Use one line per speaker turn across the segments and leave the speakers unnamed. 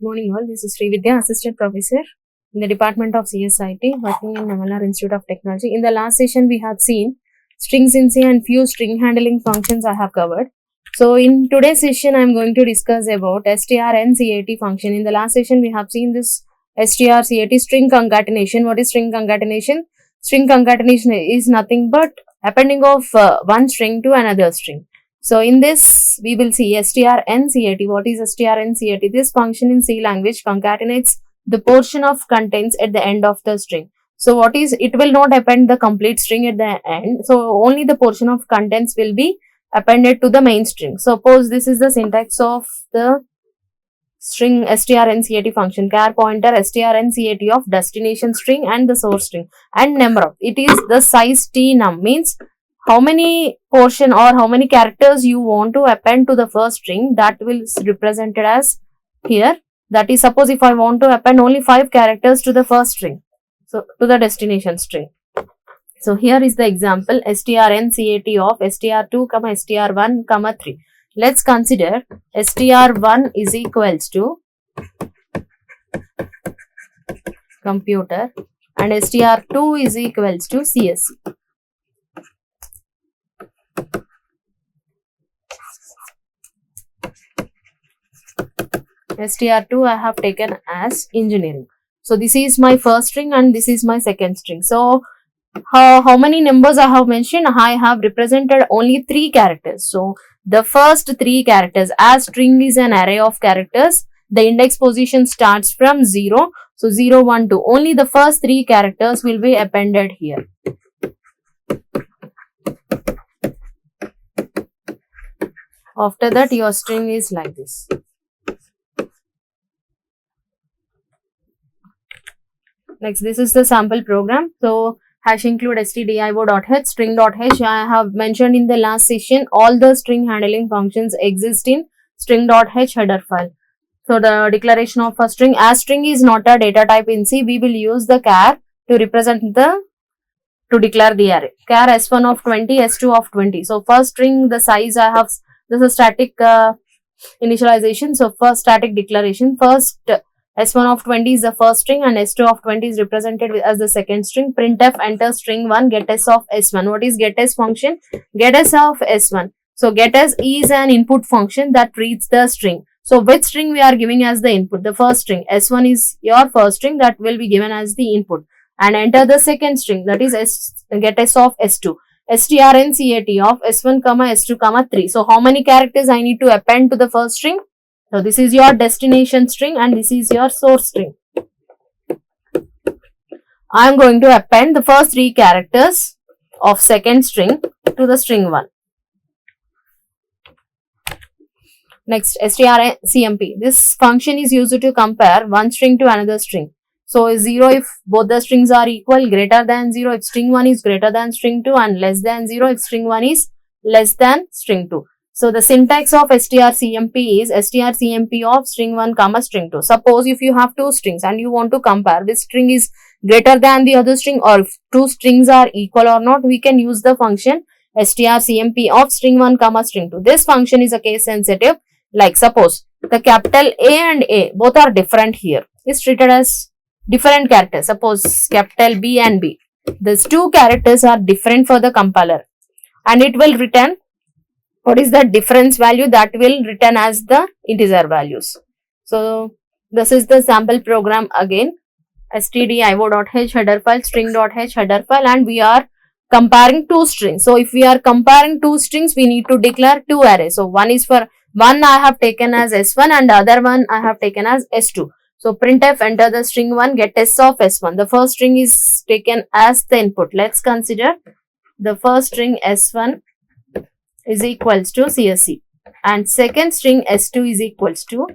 morning all. This is Srividya, Assistant Professor in the Department of CSIT, working in Namalar Institute of Technology. In the last session, we have seen strings in C and few string handling functions I have covered. So in today's session, I am going to discuss about strncat function. In the last session, we have seen this strcat string concatenation. What is string concatenation? String concatenation is nothing but appending of one string to another string. So in this, we will see strncat. What is strncat? This function in C language concatenates the portion of contents at the end of the string. So what is, it will not append the complete string at the end. So only the portion of contents will be appended to the main string. Suppose this is the syntax of the string strncat function. Char pointer strncat of destination string and the source string, and number of it is the size t num, means how many portion or how many characters you want to append to the first string, that will represented as here. That is, suppose if I want to append only 5 characters to the first string, so to the destination string. So here is the example strncat of str2, str1, 3. Let's consider str1 is equals to computer and str2 is equals to CSC. str2 I have taken as engineering. So this is my first string and this is my second string. So how many numbers I have mentioned? I have represented only 3 characters. So the first 3 characters, as string is an array of characters, the index position starts from 0. So 0, 1, 2. Only the first 3 characters will be appended here. After that, your string is like this. Next, this is the sample program. So hash include stdio.h, string.h. I have mentioned in the last session, all the string handling functions exist in string.h header file. So the declaration of a string, as string is not a data type in C, we will use the char to represent to declare the array. Char s1 of 20, s2 of 20. So first string, the size I have, this is static initialization. So first static declaration, first S1 of 20 is the first string and S2 of 20 is represented as the second string. Printf enter string 1, get s of S1. What is get s function? Get s of S1. So get s is an input function that reads the string. So which string we are giving as the input? The first string. S1 is your first string that will be given as the input. And enter the second string, that is get s of S2. strncat of S1, S2, 3. So how many characters I need to append to the first string? So this is your destination string and this is your source string. I am going to append the first 3 characters of second string to the string 1. Next, strcmp. This function is used to compare one string to another string. So 0 if both the strings are equal, greater than 0 if string 1 is greater than string 2, and less than 0 if string 1 is less than string 2. So the syntax of strcmp is strcmp of string 1, string 2. Suppose if you have 2 strings and you want to compare which string is greater than the other string, or if 2 strings are equal or not, we can use the function strcmp of string 1, string 2. This function is a case sensitive. Like suppose the capital A and A both are different here, is treated as different characters. Suppose capital B and B. These 2 characters are different for the compiler and it will return what is the difference value, that will return as the integer values. So this is the sample program again. stdio.h header file, string.h header file, and we are comparing 2 strings. So if we are comparing 2 strings, we need to declare 2 arrays. So one is for one I have taken as S1 and the other one I have taken as S2. So printf enter the string 1, get s of S1. The first string is taken as the input. Let's consider the first string S1 is equals to CSC and second string S2 is equals to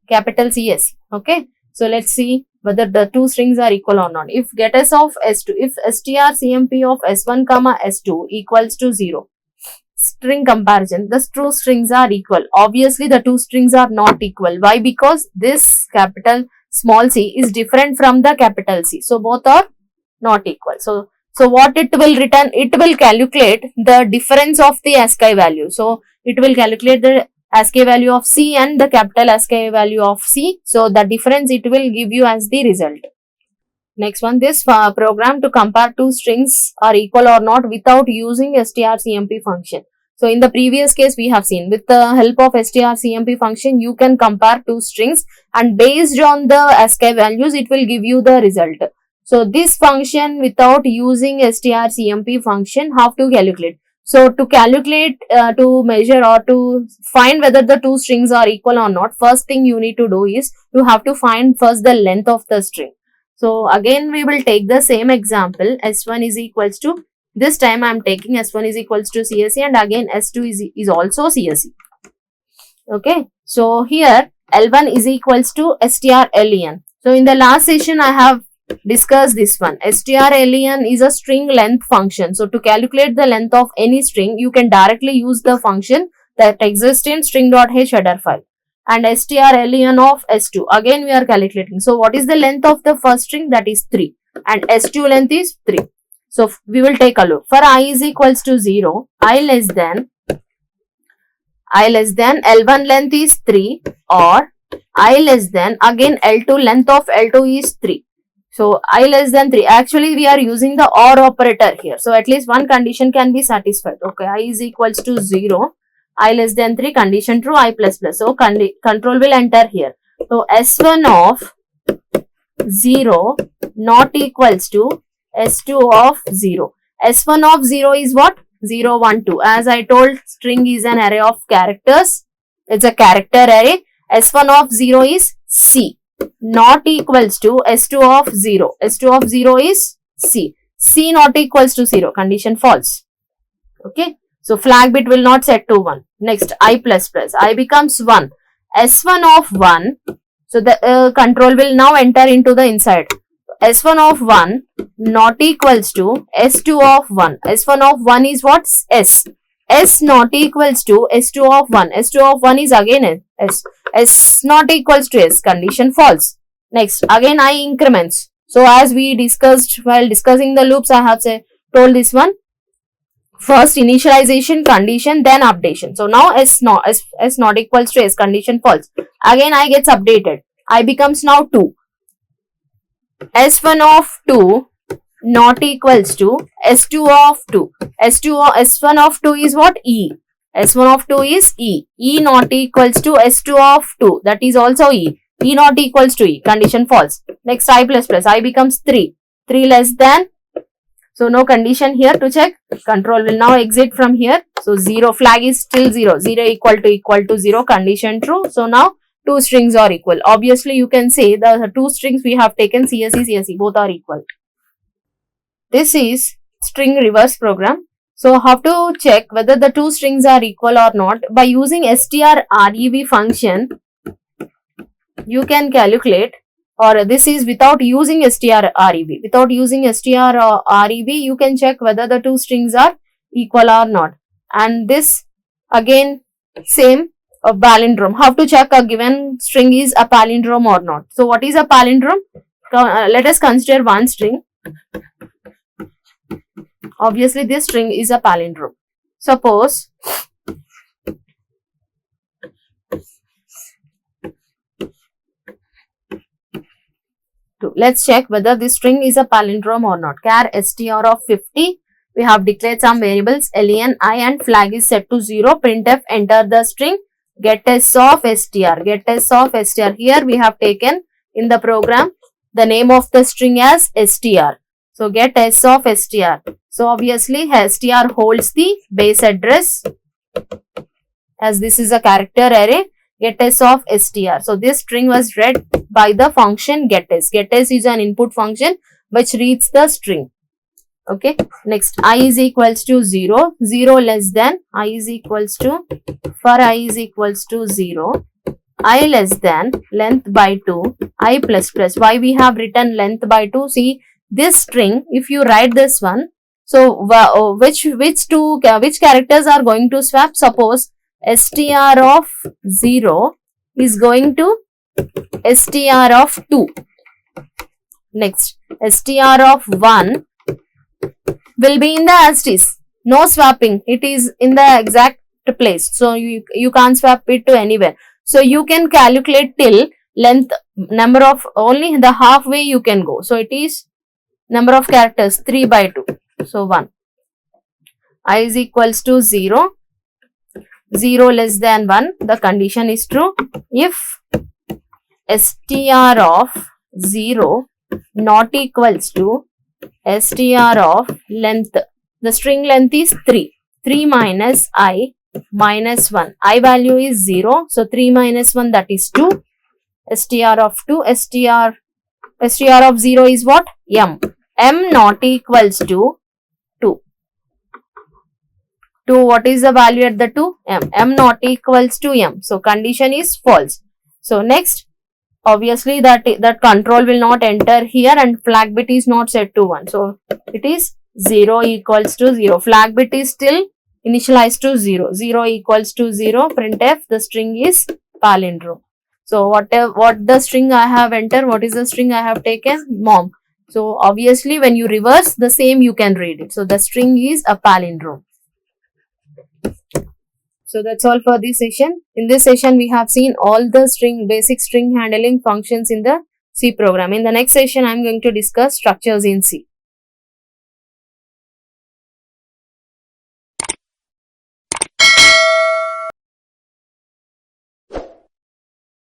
capital CSC. Okay. So let's see whether the 2 strings are equal or not. If get s of S2, if strcmp of S1, S2 equals to 0, string comparison, the 2 strings are equal. Obviously the 2 strings are not equal. Why? Because this capital small c is different from the capital C. So both are not equal. So what it will return? It will calculate the difference of the ASCII value. So it will calculate the ASCII value of C and the capital ASCII value of C. So the difference it will give you as the result. Next one, this program to compare two strings are equal or not without using strcmp function. So in the previous case we have seen with the help of strcmp function you can compare two strings and based on the ASCII values it will give you the result. So this function without using strcmp function, how to calculate? So to calculate, to measure or to find whether the two strings are equal or not, first thing you need to do is you have to find first the length of the string. So again we will take the same example. S1 is equals to, this time I am taking S1 is equals to CSE and again S2 is also CSE. Okay. So here L1 is equals to strlen. So in the last session I have discussed this one. strlen is a string length function. So to calculate the length of any string you can directly use the function that exists in string.h header file. And strlen of S2, again we are calculating. So what is the length of the first string? That is 3 and S2 length is 3. So we will take a look. For I is equals to 0, I less than L1 length is 3 or I less than, again L2 length of L2 is 3. So I less than 3, actually we are using the OR operator here. So at least one condition can be satisfied. Okay, I is equals to 0. I less than 3, condition true, I plus plus. So control will enter here. So S1 of 0 not equals to S2 of 0. S1 of 0 is what? 0, 1, 2. As I told, string is an array of characters. It's a character array. S1 of 0 is C. Not equals to S2 of 0. S2 of 0 is C. C not equals to 0. Condition false. Okay. So flag bit will not set to 1. Next, I plus plus. I becomes 1. S1 of 1. So the control will now enter into the inside. S1 of 1 not equals to S2 of 1. S1 of 1 is what? S. S not equals to S2 of 1. S2 of 1 is again S. S not equals to S. Condition false. Next, again I increments. So as we discussed while discussing the loops, I have told this one. First initialization condition, then updation. So now S not equals to S, condition false. Again I gets updated. I becomes now 2. S1 of 2 not equals to S2 of 2. S1 of 2 is what? E. S1 of 2 is E. E not equals to S2 of 2. That is also E. E not equals to E. Condition false. Next I plus plus. I becomes 3. 3 less than. So no condition here to check. Control will now exit from here. So 0 flag is still 0. 0 equal to 0. Condition true. So now two strings are equal. Obviously you can say the two strings we have taken CSE, CSE both are equal. This is string reverse program. So how to check whether the two strings are equal or not? By using strrev function you can calculate, or this is without using strrev. Without using strrev you can check whether the two strings are equal or not. And this again same a palindrome. How to check a given string is a palindrome or not? So what is a palindrome? Let us consider one string. Obviously this string is a palindrome. Suppose let's check whether this string is a palindrome or not. Char str of 50. We have declared some variables len, I and flag is set to 0. Printf enter the string. Get s of str. Get s of str. Here we have taken in the program the name of the string as str. So get s of str. So obviously str holds the base address, as this is a character array. Get s of str. So this string was read by the function getS. GetS is an input function which reads the string. Okay. Next, I is equals to 0. 0 less than. I is equals to, for I is equals to 0. I less than length by 2. I plus plus. Why we have written length by 2? See this string, if you write this one, so which characters are going to swap? Suppose str of 0 is going to str of 2. Next, str of 1 will be in the as is. No swapping. It is in the exact place. So you can't swap it to anywhere. So you can calculate till length, number of, only the halfway you can go. So it is number of characters 3 by 2. So 1. I is equals to 0. 0 less than 1. The condition is true. If str of 0 not equals to str of length, the string length is 3. 3 minus I minus 1. I value is 0. So 3 minus 1, that is 2. str of 2. str of 0 is what? M. M not equals to 2. 2, what is the value at the 2? M. M not equals to M. So condition is false. So next, obviously that control will not enter here and flag bit is not set to 1. So it is 0 equals to 0. Flag bit is still initialized to 0. 0 equals to 0. Printf, the string is palindrome. So what the string I have entered, what is the string I have taken? Mom. So obviously when you reverse the same, you can read it. So the string is a palindrome. So that's all for this session. In this session, we have seen all the basic string handling functions in the C program. In the next session, I am going to discuss structures in C.